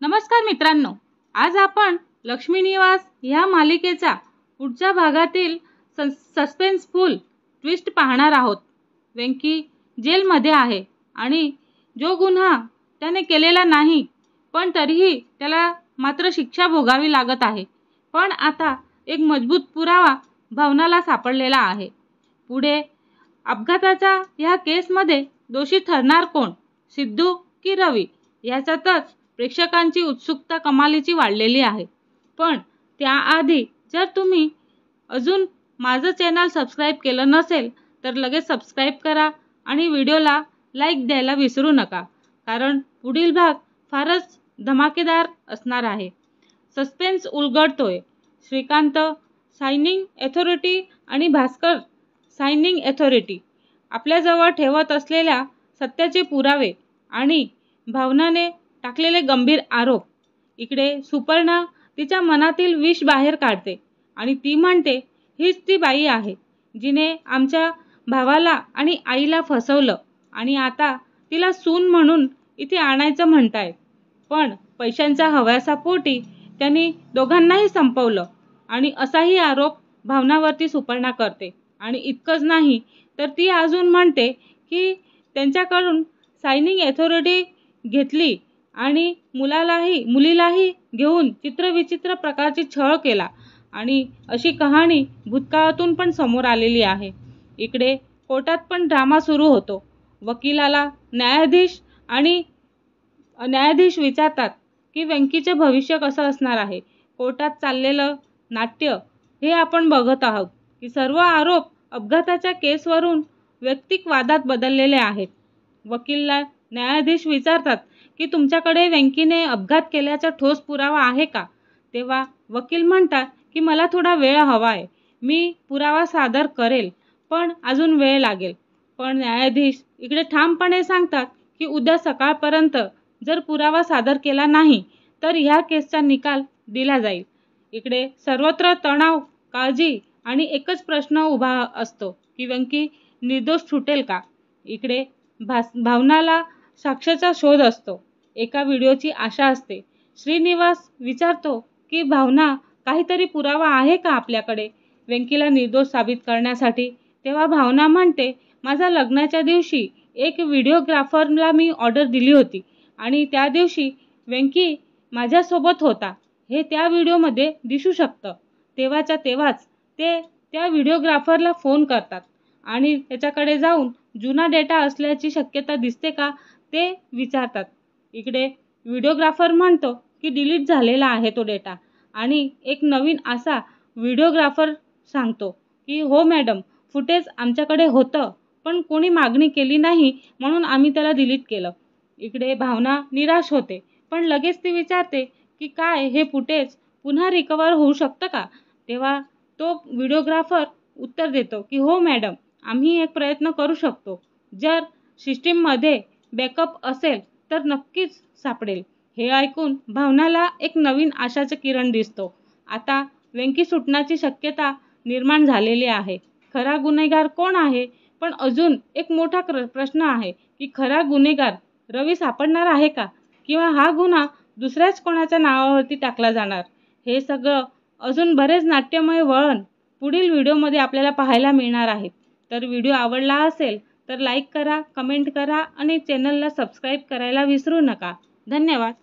नमस्कार मित्रांनो, आज आपण लक्ष्मी निवास ह्या मालिकेचा पुढच्या भागातील सस्पेन्सफुल ट्विस्ट पाहणार आहोत। वेंकी जेलमध्ये आहे आणि जो गुन्हा त्याने केलेला नाही, पण तरीही त्याला मात्र शिक्षा भोगावी लागत आहे। पण आता एक मजबूत पुरावा भावनाला सापडलेला आहे। पुढे अपघाताच्या ह्या केसमध्ये दोषी ठरणार कोण, सिद्धू की रवी, याच्यातच प्रेक्षकांची उत्सुकता कमालीची वाढलेली आहे। पण त्याआधी जर तुम्ही अजून माझं चॅनल सबस्क्राइब केलं नसेल तर लगेच सबस्क्राइब करा आणि व्हिडिओला लाईक द्यायला विसरू नका, कारण पुढील भाग फारच धमाकेदार असणार आहे। सस्पेन्स उलगडतोय। श्रीकांत सायनिंग अथॉरिटी आणि भास्कर सायनिंग अथॉरिटी आपल्याजवळ ठेवत असलेल्या सत्याचे पुरावे आणि भावनाने टाकलेले गंभीर आरोप। इकडे सुपर्णा तिच्या मनातील विष बाहेर काढते आणि ती म्हणते, हीच ती बाई आहे जिने आमच्या भावाला आणि आईला फसवलं आणि आता तिला सून म्हणून इथे आणायचं म्हणतायत। पण पैशांच्या हव्यासापोटी त्यांनी दोघांनाही संपवलं आणि असाही आरोप भावनावरती सुपर्णा करते। आणि इतकंच नाही तर ती अजून म्हणते की त्यांच्याकडून सायनिंग अथॉरिटी घेतली आणि मुलीलाही घेऊन चित्रविचित्र प्रकारची छळ केला आणि अशी कहाणी भूतकाळातून पण समोर आलेली आहे। इकडे कोर्टात पण ड्रामा सुरू होतो। वकिलाला न्यायाधीश विचारतात की वेंकीचे भविष्य कसं असणार आहे। कोर्टात चाललेलं नाट्य हे आपण बघत आहोत की सर्व आरोप अपघाताच्या केसवरून वैयक्तिक वादात बदललेले आहेत। वकीलला न्यायाधीश विचारतात की तुमच्याकडे वेंकीने अपघात केल्याचा ठोस पुरावा आहे का। तेव्हा वकील म्हणतात की मला थोडा वेळ हवा आहे, मी पुरावा सादर करेल पण अजून वेळ लागेल। पण न्यायाधीश इकडे ठामपणे सांगतात की उद्या सकाळपर्यंत जर पुरावा सादर केला नाही तर ह्या केसचा निकाल दिला जाईल। इकडे सर्वत्र तणाव, काळजी आणि एकच प्रश्न उभा असतो की वेंकी निर्दोष सुटेल का। इकडे भावनाला साक्षाचा शोध असतो। एका व्हिडिओची आशा असते। श्रीनिवास विचारतो की भावना, काहीतरी पुरावा आहे का आपल्याकडे वेंकीला निर्दोष साबित करण्यासाठी। तेव्हा भावना म्हणते, माझ्या लग्नाच्या दिवशी एक व्हिडिओग्राफरला मी ऑर्डर दिली होती आणि त्या दिवशी वेंकी माझ्यासोबत होता, हे त्या व्हिडिओमध्ये दिसू शकतं। तेव्हाच्या तेव्हाच ते त्या व्हिडिओग्राफरला फोन करतात आणि त्याच्याकडे जाऊन जुना डेटा असल्याची शक्यता दिसते का ते विचारतात। इकडे व्हिडिओग्राफर म्हणतो की डिलीट झालेला आहे तो डेटा आणि एक नवीन असा व्हिडिओग्राफर सांगतो की हो मॅडम, फुटेज आमच्याकडे होतं पण कोणी मागणी केली नाही म्हणून आम्ही त्याला डिलीट केलं। इकडे भावना निराश होते पण लगेच ती विचारते की काय हे फुटेज पुन्हा रिकवर होऊ शकतं का। तेव्हा तो व्हिडिओग्राफर उत्तर देतो की हो मॅडम, आम्ही एक प्रयत्न करू शकतो, जर सिस्टीममध्ये बॅकअप असेल तर नक्कीच सापडेल। हे ऐकून भावनाला एक नवीन आशाचा किरण दिसतो। आता वेंकी सुटण्याची शक्यता निर्माण झालेली आहे। खरा गुन्हेगार कोण आहे, पण अजून एक मोठा प्रश्न आहे की खरा गुन्हेगार रवी सापडणार आहे का, किंवा हा गुन्हा दुसऱ्याच कोणाच्या नावावरती टाकला जाणार। हे सगळं अजून बरेच नाट्यमय वळण पुढील व्हिडिओमध्ये आपल्याला पाहायला मिळणार आहेत। तर व्हिडिओ आवडला असेल तर लाईक करा, कमेंट करा आणि चॅनलला सबस्क्राइब करायला विसरू नका। धन्यवाद।